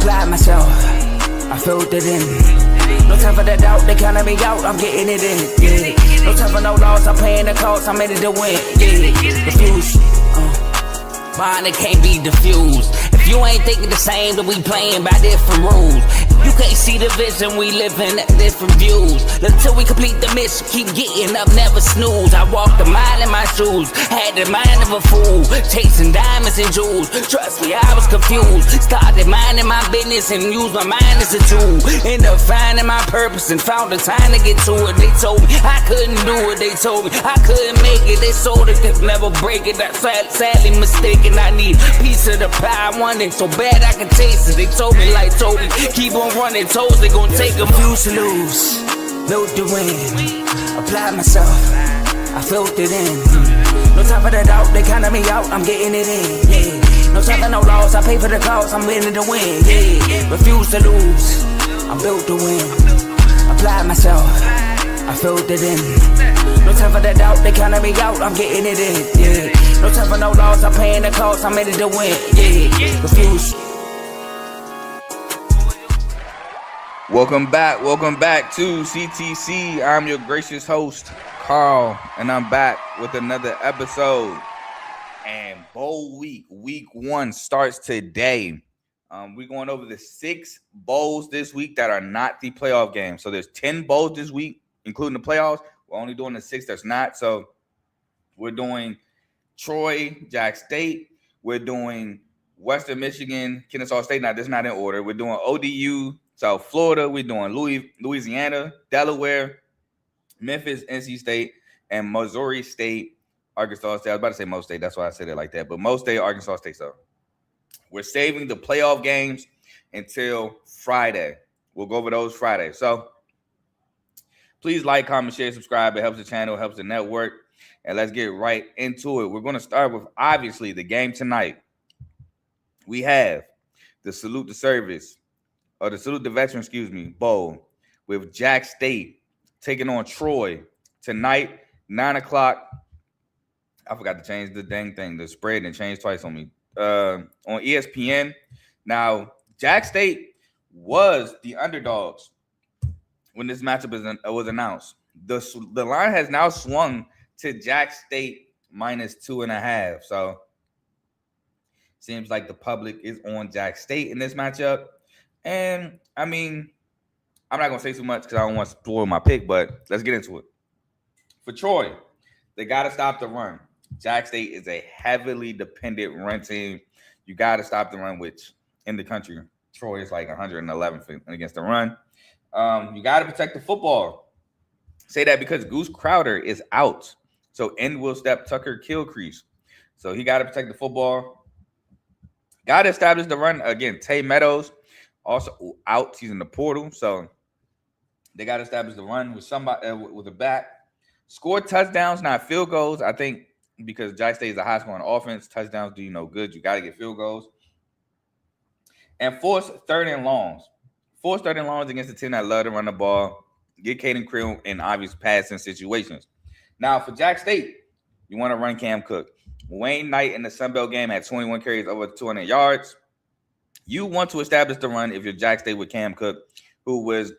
applied myself, I filled it in. No time for the doubt, they counted me out, I'm getting it in. Yeah. No time for no loss, I'm paying the cost, I'm in it to win. Yeah. Refuse. Mine, it can't be diffused. If you ain't thinking the same, then we playing by different rules. You can't see the vision, we living at different views. Until we complete the mission, keep getting up, never snooze. I walked a mile in my shoes, had the mind of a fool, chasing diamonds and jewels. Trust me, I was confused. Started minding my business and used my mind as a tool. Ended up finding my purpose and found the time to get to it. They told me I couldn't do it, they told me I couldn't make it. They sold it, could never break it. That's sadly mistaken. I need a piece of the pie, I want it so bad I can taste it. They told me like Toby, keep on running toes, they gon' take a few to lose. Built to win, applied myself, I filled it in. No time for the doubt, they counted me out, I'm getting it in. Yeah. No time for no loss, I pay for the cost, I'm winning to win. Yeah. Refuse to lose, I'm built to win. Applied myself, I filled it in. No time for the doubt, they counted me out, I'm getting it in. Yeah. No time for no loss, I'm paying the cost, I'm in it to win. Yeah. Refuse. Welcome back to CTC. I'm your gracious host, Carl, and I'm back with another episode. And bowl week 1 starts today. We're going over the 6 bowls this week that are not the playoff games. So there's 10 bowls this week, including the playoffs. We're only doing the 6 that's not. So we're doing Troy, Jack State. We're doing Western Michigan, Kennesaw State. Now, this is not in order. We're doing ODU, South Florida, we're doing Louisiana, Delaware, Memphis, NC State, and Missouri State, Arkansas State. I was about to say Mo State. That's why I said it like that. But Mo State, Arkansas State. So we're saving the playoff games until Friday. We'll go over those Friday. So please like, comment, share, subscribe. It helps the channel, helps the network. And let's get right into it. We're going to start with, obviously, the game tonight. We have the Salute the Service. Or the Salute the Veteran, bowl with Jack State taking on Troy tonight, 9 o'clock. I forgot to change the dang thing. The spread and changed twice on me. On ESPN. Now, Jack State was the underdogs when this matchup was announced. The line has now swung to Jack State -2.5. So, seems like the public is on Jack State in this matchup. And, I mean, I'm not going to say too much because I don't want to spoil my pick, but let's get into it. For Troy, they got to stop the run. Jack State is a heavily dependent run team. You got to stop the run, which in the country, Troy is like 111th against the run. You got to protect the football. Say that because Goose Crowder is out. So in will step Tucker Kilcrease. So he got to protect the football. Got to establish the run. Again, Tay Meadows also out. He's in the portal. So they got to establish the run with somebody with a back. Score touchdowns, not field goals. I think because Jack State is a high-scoring offense, touchdowns do you no good. You got to get field goals. And force third and longs. Force third and longs against a team that love to run the ball. Get Caden Creel in obvious passing situations. Now, for Jack State, you want to run Cam Cook. Wayne Knight in the Sun Belt game had 21 carries over 200 yards. You want to establish the run if you're Jack State with Cam Cook, who is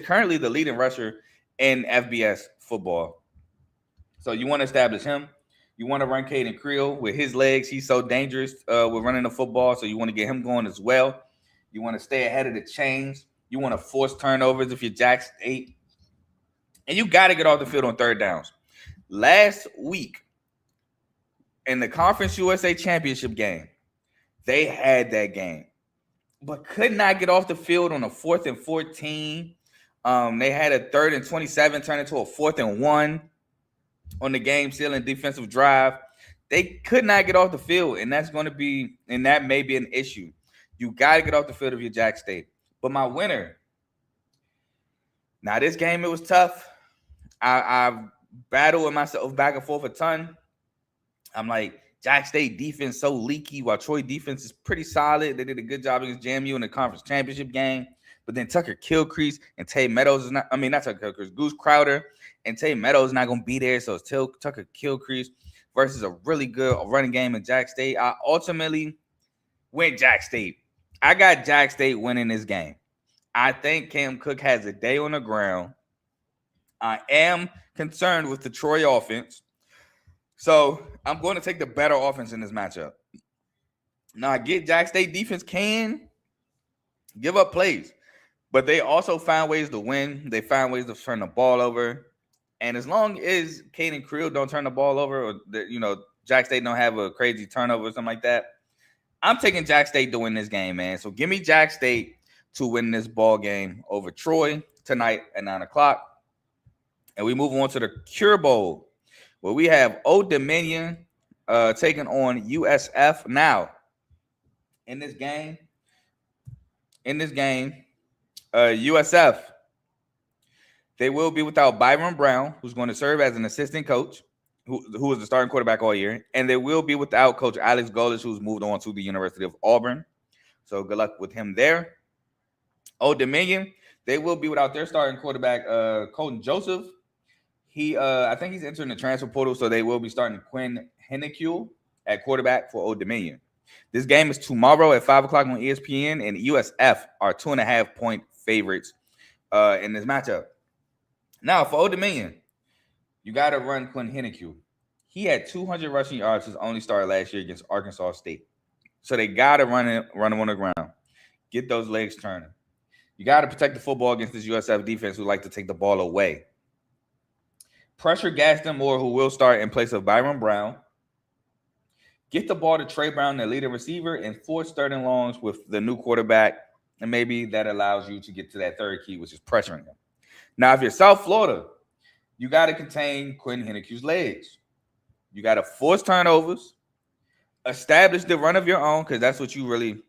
currently the leading rusher in FBS football. So you want to establish him. You want to run Caden Creel with his legs. He's so dangerous with running the football, so you want to get him going as well. You want to stay ahead of the chains. You want to force turnovers if you're Jack State. And you got to get off the field on third downs. Last week, in the Conference USA Championship game, they had that game, but could not get off the field on a 4th and 14. They had a 3rd and 27 turn into a 4th and 1 on the game-sealing defensive drive. They could not get off the field, and that may be an issue. You got to get off the field if you're Jack State. But my winner, now this game, it was tough. I battled with myself back and forth a ton. I'm like, Jack State defense so leaky while Troy defense is pretty solid. They did a good job against JMU in the conference championship game. But then Tucker Kilcrease and Tay Meadows is not Tucker Kilcrease, Goose Crowder and Tay Meadows is not going to be there. So it's Tucker Kilcrease versus a really good running game in Jack State. I ultimately went Jack State. I got Jack State winning this game. I think Cam Cook has a day on the ground. I am concerned with the Troy offense. So I'm going to take the better offense in this matchup. Now, I get Jack State defense can give up plays, but they also find ways to win. They find ways to turn the ball over. And as long as Caden Creel don't turn the ball over, or Jack State don't have a crazy turnover or something like that, I'm taking Jack State to win this game, man. So give me Jack State to win this ball game over Troy tonight at 9 o'clock. And we move on to the Cure Bowl, where we have Old Dominion taking on USF. Now, in this game, USF, they will be without Byron Brown, who's going to serve as an assistant coach, who was the starting quarterback all year. And they will be without Coach Alex Golesh, who's moved on to the University of Auburn. So good luck with him there. Old Dominion, they will be without their starting quarterback, Colton Joseph. I think he's entering the transfer portal, so they will be starting Quinn Hennicule at quarterback for Old Dominion. This game is tomorrow at 5 o'clock on ESPN, and USF are 2.5-point favorites in this matchup. Now, for Old Dominion, you got to run Quinn Hennicule. He had 200 rushing yards his only start last year against Arkansas State. So they got to run him on the ground. Get those legs turning. You got to protect the football against this USF defense who like to take the ball away. Pressure Gaston Moore, who will start in place of Byron Brown. Get the ball to Trey Brown, the leading receiver, and force third and longs with the new quarterback. And maybe that allows you to get to that third key, which is pressuring him. Now, if you're South Florida, you got to contain Quinn Hennicule's legs. You got to force turnovers, establish the run of your own, because that's what you really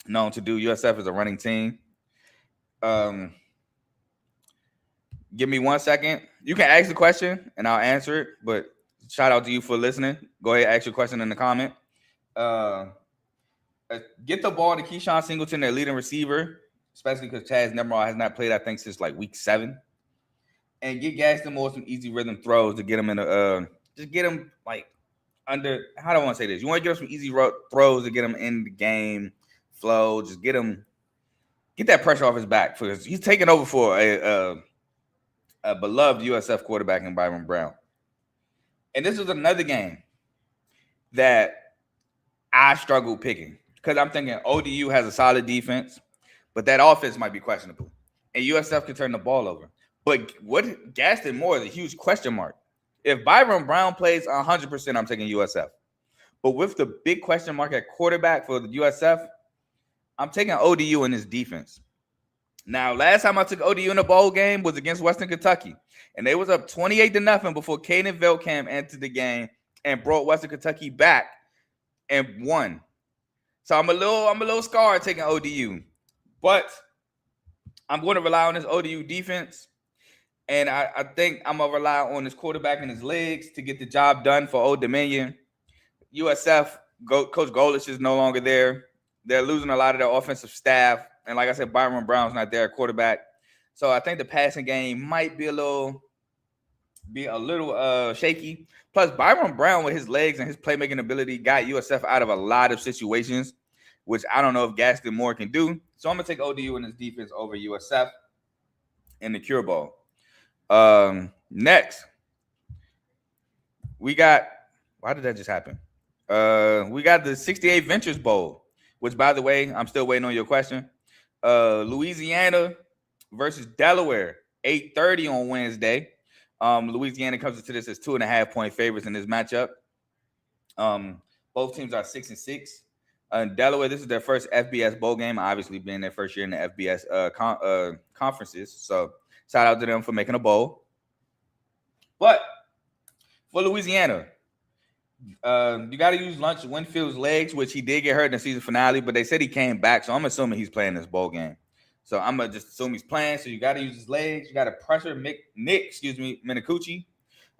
known to do. USF is a running team. Give me 1 second. You can ask the question, and I'll answer it, but shout out to you for listening. Go ahead, ask your question in the comment. Get the ball to Keyshawn Singleton, their leading receiver, especially because Chaz Nemrod has not played, I think, since like week 7. And get Gaston Moore some easy rhythm throws to get him in just get him like under. How do I want to say this? You want to get him some easy throws to get him in the game flow. Just get that pressure off his back because he's taking over for a beloved USF quarterback in Byron Brown. And this was another game that I struggled picking because I'm thinking ODU has a solid defense, but that offense might be questionable. And USF can turn the ball over. But what Gaston Moore is a huge question mark. If Byron Brown plays 100%, I'm taking USF. But with the big question mark at quarterback for the USF, I'm taking ODU in this defense. Now, last time I took ODU in a bowl game was against Western Kentucky, and they was up 28-0 before Caden Velkamp entered the game and brought Western Kentucky back and won. So I'm a little scarred taking ODU, but I'm going to rely on this ODU defense, and I think I'm gonna rely on his quarterback and his legs to get the job done for Old Dominion. USF Coach Golesh is no longer there. They're losing a lot of their offensive staff. And like I said, Byron Brown's not there at quarterback. So I think the passing game might be a little shaky. Plus, Byron Brown with his legs and his playmaking ability got USF out of a lot of situations, which I don't know if Gaston Moore can do. So I'm going to take ODU in his defense over USF in the Cure Bowl. Next, we got – why did that just happen? We got the 68 Ventures Bowl, which, by the way, I'm still waiting on your question. Louisiana versus Delaware, 8:30 on Wednesday. Louisiana comes into this as 2.5-point favorites in this matchup. Both teams are 6-6. Delaware, this is their first FBS bowl game, obviously being their first year in the FBS conferences. So shout out to them for making a bowl. But for Louisiana, you got to use Lunch Winfield's legs, which he did get hurt in the season finale, but they said he came back, so I'm assuming he's playing this bowl game. So I'm going to just assume he's playing, so you got to use his legs. You got to pressure Nick Minicucci,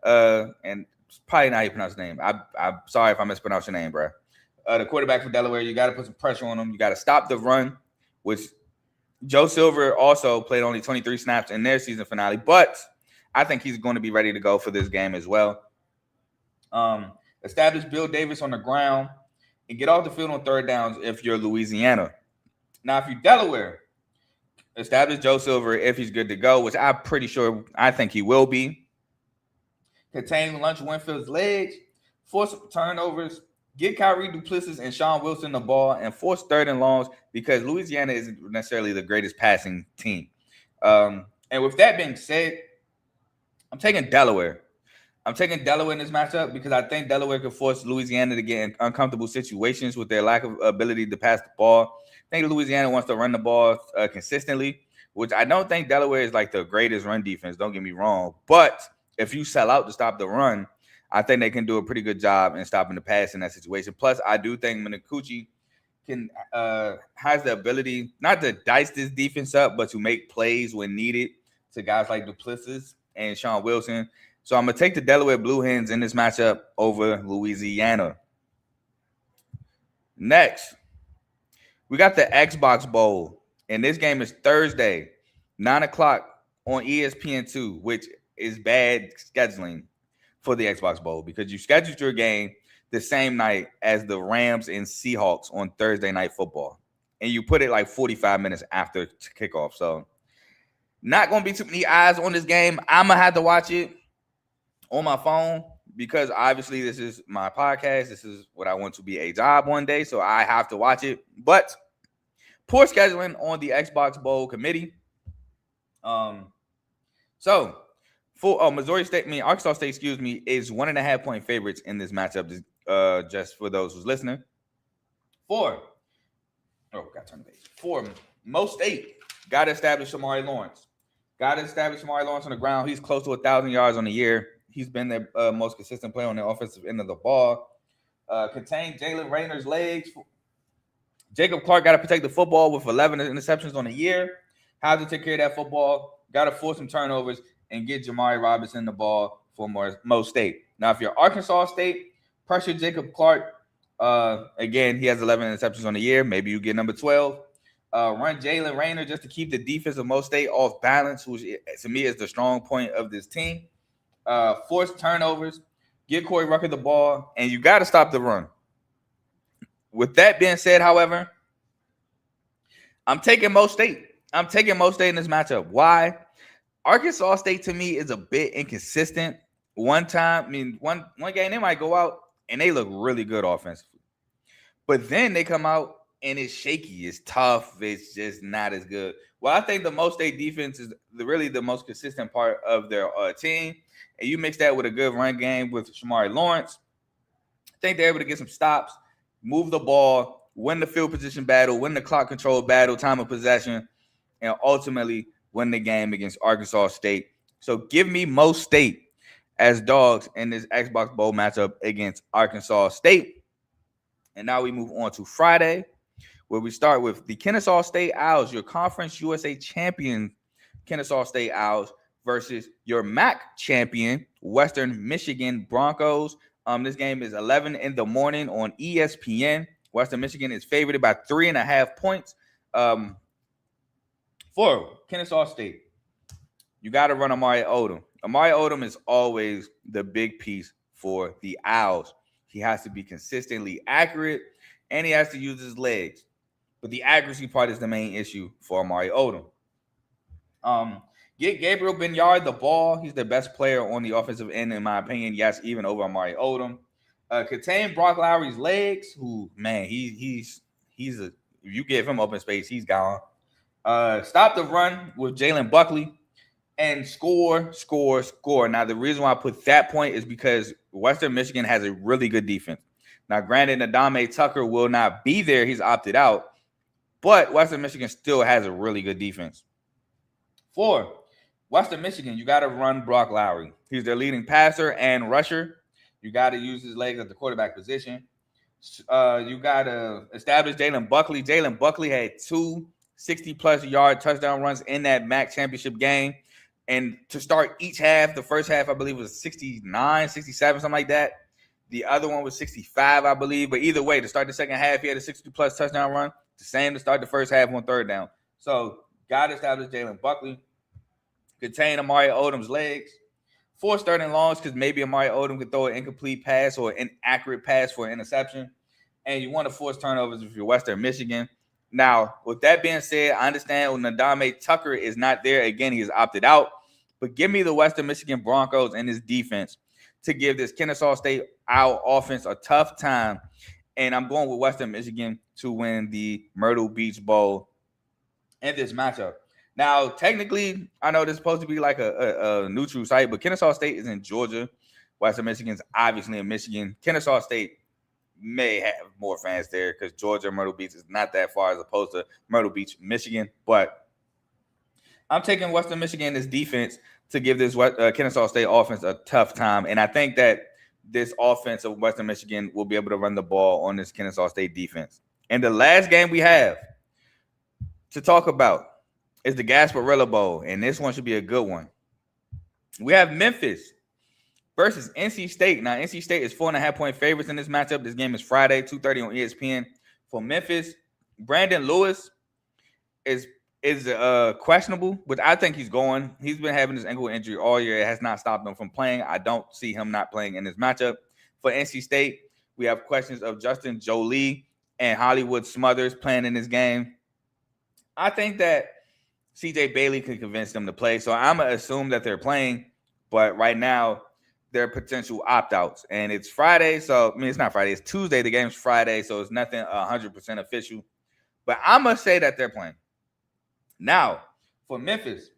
and it's probably not how you pronounce his name. I'm sorry if I mispronounced your name, bro. The quarterback for Delaware, you got to put some pressure on him. You got to stop the run, which Joe Silver also played only 23 snaps in their season finale, but I think he's going to be ready to go for this game as well. Establish Bill Davis on the ground and get off the field on third downs if you're Louisiana. Now, if you're Delaware, establish Joe Silver if he's good to go, which I think he will be. Contain Lunch Winfield's legs, force turnovers, get Kyrie Duplessis and Sean Wilson the ball, and force third and longs because Louisiana isn't necessarily the greatest passing team. And with that being said, I'm taking Delaware. I'm taking Delaware in this matchup because I think Delaware could force Louisiana to get in uncomfortable situations with their lack of ability to pass the ball. I think Louisiana wants to run the ball consistently, which I don't think Delaware is like the greatest run defense. Don't get me wrong. But if you sell out to stop the run, I think they can do a pretty good job in stopping the pass in that situation. Plus, I do think Minicucci has the ability not to dice this defense up, but to make plays when needed to guys like Duplessis and Sean Wilson. So I'm going to take the Delaware Blue Hens in this matchup over Louisiana. Next, we got the Xbox Bowl. And this game is Thursday, 9 o'clock on ESPN2, which is bad scheduling for the Xbox Bowl because you scheduled your game the same night as the Rams and Seahawks on Thursday Night Football. And you put it like 45 minutes after kickoff. So not going to be too many eyes on this game. I'm going to have to watch it on my phone because obviously this is my podcast. This is what I want to be a job one day, so I have to watch it. But poor scheduling on the Xbox Bowl committee. So for Arkansas State, is 1.5 point favorites in this matchup. Just for those who's listening. For Mo State, got to establish Amari Lawrence. Got to establish Amari Lawrence on the ground. He's close to 1,000 yards on the year. He's been the most consistent player on the offensive end of the ball. Contain Jalen Rayner's legs. Jacob Clark got to protect the football with 11 interceptions on the year. How to take care of that football. Got to force some turnovers and get Jamari Robinson the ball for Mo State. Now, if you're Arkansas State, pressure Jacob Clark. Again, he has 11 interceptions on the year. Maybe you get number 12. Run Jalen Rayner just to keep the defense of Mo State off balance, which to me is the strong point of this team. Force turnovers, get Corey Rucker the ball, and you got to stop the run. With that being said, however, I'm taking Mo State. I'm taking Mo State in this matchup. Why? Arkansas State to me is a bit inconsistent. One game they might go out and they look really good offensively, but then they come out and it's shaky, it's tough, it's just not as good. Well, I think the Mo State defense is really the most consistent part of their team. And you mix that with a good run game with Shamari Lawrence, I think they're able to get some stops, move the ball, win the field position battle, win the clock control battle, time of possession, and ultimately win the game against Arkansas State. So give me Mo State as dogs in this Xbox Bowl matchup against Arkansas State. And now we move on to Friday, where we start with the Kennesaw State Owls, your Conference USA champion Kennesaw State Owls, versus your MAC champion, Western Michigan Broncos. This game is 11 in the morning on ESPN. Western Michigan is favored by 3.5 points. For Kennesaw State, you got to run Amari Odom. Amari Odom is always the big piece for the Owls. He has to be consistently accurate, and he has to use his legs. But the accuracy part is the main issue for Amari Odom. Get Gabriel Benyard the ball. He's the best player on the offensive end, in my opinion. Yes, even over Amari Odom. Contain Brock Lowry's legs. Who, man, he's if you give him open space, he's gone. Stop the run with Jalen Buckley and score. Now, the reason why I put that point is because Western Michigan has a really good defense. Now, granted, Nadame Tucker will not be there. He's opted out. But Western Michigan still has a really good defense. For Western Michigan, you got to run Brock Lowry. He's their leading passer and rusher. You got to use his legs at the quarterback position. You got to establish Jalen Buckley. Jalen Buckley had 2 60-plus yard touchdown runs in that MAC championship game. And to start each half, the first half, I believe, was 69, 67, something like that. The other one was 65, I believe. But either way, to start the second half, he had a 60-plus touchdown run. The same to start the first half on third down. So, got to establish Jalen Buckley. Contain Amari Odom's legs. Force third and longs because maybe Amari Odom could throw an incomplete pass or an inaccurate pass for an interception. And you want to force turnovers if you're Western Michigan. Now, with that being said, I understand when Nadame Tucker is not there. Again, he has opted out. But give me the Western Michigan Broncos and his defense to give this Kennesaw State our offense a tough time. And I'm going with Western Michigan to win the Myrtle Beach Bowl in this matchup. Now, technically, I know this is supposed to be like a neutral site, but Kennesaw State is in Georgia. Western Michigan's obviously in Michigan. Kennesaw State may have more fans there because Georgia, Myrtle Beach is not that far as opposed to Myrtle Beach, Michigan. But I'm taking Western Michigan as defense to give this Kennesaw State offense a tough time. And I think that this offense of Western Michigan will be able to run the ball on this Kennesaw State defense. And the last game we have to talk about is the Gasparilla Bowl. And this one should be a good one. We have Memphis versus NC State. Now, NC State is 4.5-point favorites in this matchup. This game is Friday, 2:30 on ESPN. For Memphis, Brandon Lewis is questionable, but I think he's going. He's been having this ankle injury all year. It has not stopped him from playing. I don't see him not playing in this matchup. For NC State, we have questions of Justin Jolie and Hollywood Smothers playing in this game. I think that CJ Bailey can convince them to play, so I'm going to assume that they're playing, but right now, they're potential opt-outs. And it's Friday, so, I mean, it's not Friday. It's Tuesday. The game's Friday, so it's nothing 100% official. But I'm going to say that they're playing. Now, for Memphis,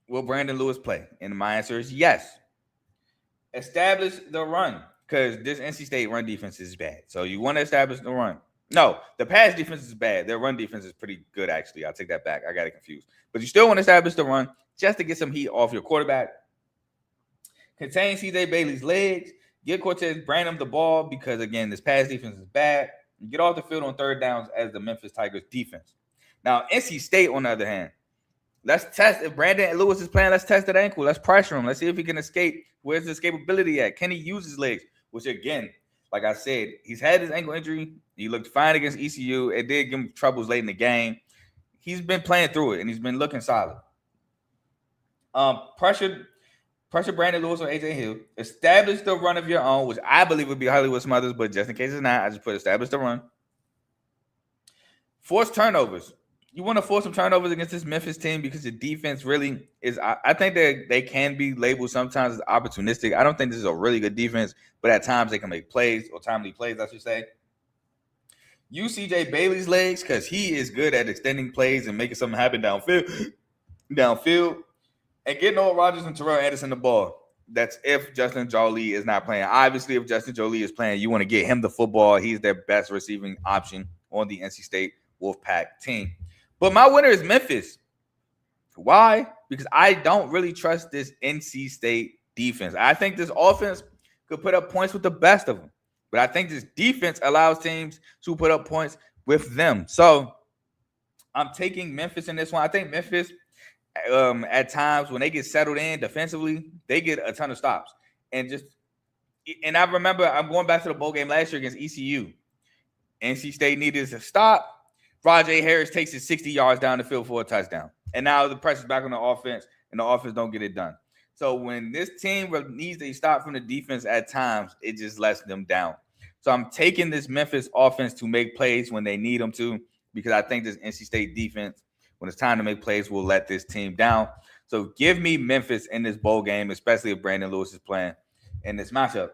will Brandon Lewis play? And my answer is yes. Establish the run, because this NC State run defense is bad. So you want to establish the run. No, the pass defense is bad. Their run defense is pretty good, actually. I'll take that back. I got it confused. But you still want to establish the run just to get some heat off your quarterback. Contain CJ Bailey's legs. Get Cortez Branham the ball because, again, this pass defense is bad. You get off the field on third downs as the Memphis Tigers defense. Now, NC State, on the other hand, let's test. If Brandon Lewis is playing, let's test that ankle. Let's pressure him. Let's see if he can escape. Where's the escapability at? Can he use his legs? Which, again, like I said, he's had his ankle injury. He looked fine against ECU. It did give him troubles late in the game. He's been playing through it, and he's been looking solid. Pressure Brandon Lewis or AJ Hill. Establish the run of your own, which I believe would be Hollywood Smothers, but just in case it's not, I just put establish the run. Force turnovers. You want to force some turnovers against this Memphis team because the defense really is. I think that they can be labeled sometimes as opportunistic. I don't think this is a really good defense, but at times they can make plays or timely plays, I should say. Use CJ Bailey's legs because he is good at extending plays and making something happen downfield. And get Noah Rogers and Terrell Anderson the ball. That's if Justin Jolie is not playing. Obviously, if Justin Jolie is playing, you want to get him the football. He's their best receiving option on the NC State Wolfpack team. But my winner is Memphis. Why? Because I don't really trust this NC State defense. I think this offense could put up points with the best of them. But I think this defense allows teams to put up points with them. So I'm taking Memphis in this one. I think Memphis, at times when they get settled in defensively, they get a ton of stops. And I remember I'm going back to the bowl game last year against ECU. NC State needed to stop. Rajay Harris takes it 60 yards down the field for a touchdown. And now the pressure's back on the offense, and the offense don't get it done. So when this team needs a stop from the defense at times, it just lets them down. So I'm taking this Memphis offense to make plays when they need them to, because I think this NC State defense, when it's time to make plays, will let this team down. So give me Memphis in this bowl game, especially if Brandon Lewis is playing in this matchup.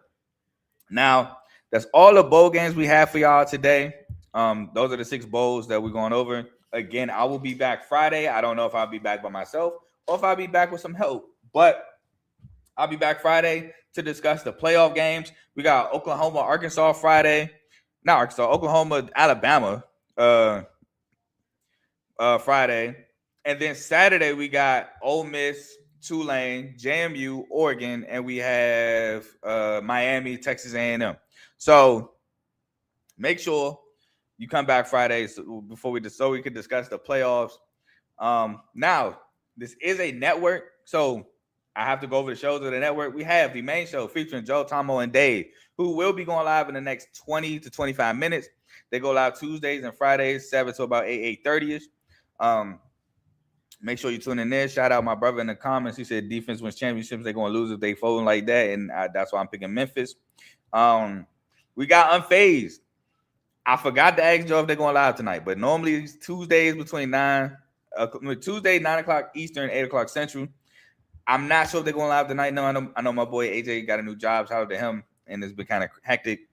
Now, that's all the bowl games we have for y'all today. Those are the 6 bowls that we're going over. Again, I will be back Friday. I don't know if I'll be back by myself or if I'll be back with some help, but I'll be back Friday to discuss the playoff games. We got Oklahoma, Arkansas Friday. Not Arkansas, Oklahoma, Alabama Friday. And then Saturday, we got Ole Miss, Tulane, JMU, Oregon, and we have Miami, Texas A&M. So make sure you come back Friday so we can discuss the playoffs. Now, this is a network, so I have to go over the shows of the network. We have the main show featuring Joe, Tomo, and Dave, who will be going live in the next 20 to 25 minutes. They go live Tuesdays and Fridays, 7 to about 8:30ish. Make sure you tune in there. Shout out my brother in the comments. He said defense wins championships. They're going to lose if they fold like that, and that's why I'm picking Memphis. We got Unfazed I forgot to ask Joe if they're going live tonight, but normally it's Tuesdays between Tuesday 9 o'clock Eastern, 8 o'clock Central. I'm not sure if they're going live tonight. No, I know my boy AJ got a new job. Shout out to him, and it's been kind of hectic.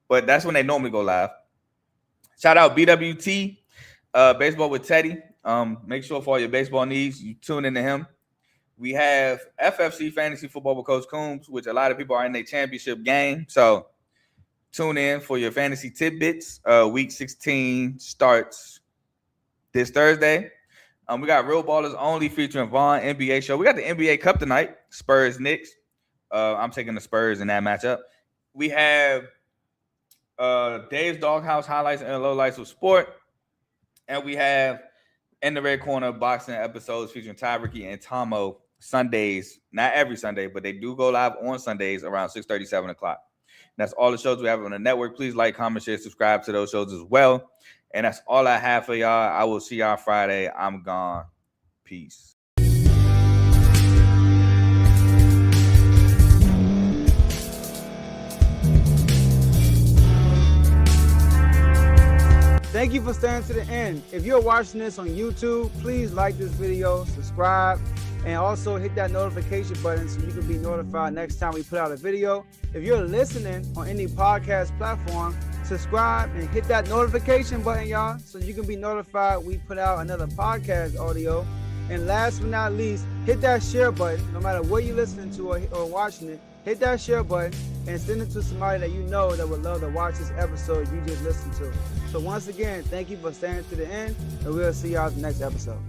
But that's when they normally go live. Shout out BWT, Baseball with Teddy. Make sure for all your baseball needs, you tune into him. We have FFC Fantasy Football with Coach Coombs, which a lot of people are in their championship game. So tune in for your fantasy tidbits. Week 16 starts this Thursday. We got Real Ballers Only featuring Vaughn NBA show. We got the NBA Cup tonight. Spurs Knicks. I'm taking the Spurs in that matchup. We have Dave's Doghouse highlights and lowlights of sport. And we have In the Red Corner boxing episodes featuring Ty Ricky and Tomo Sundays. Not every Sunday, but they do go live on Sundays around 6:30, 7 o'clock. That's all the shows we have on the network. Please like, comment, share, subscribe to those shows as well. And that's all I have for y'all. I will see y'all Friday. I'm gone. Peace. Thank you for staying to the end. If you're watching this on YouTube, please like this video, subscribe, and also hit that notification button so you can be notified next time we put out a video. If you're listening on any podcast platform, subscribe and hit that notification button, y'all, so you can be notified we put out another podcast audio. And last but not least, hit that share button. No matter what you're listening to or watching it, hit that share button and send it to somebody that you know that would love to watch this episode you just listened to. So once again, thank you for staying to the end, and we'll see y'all in the next episode.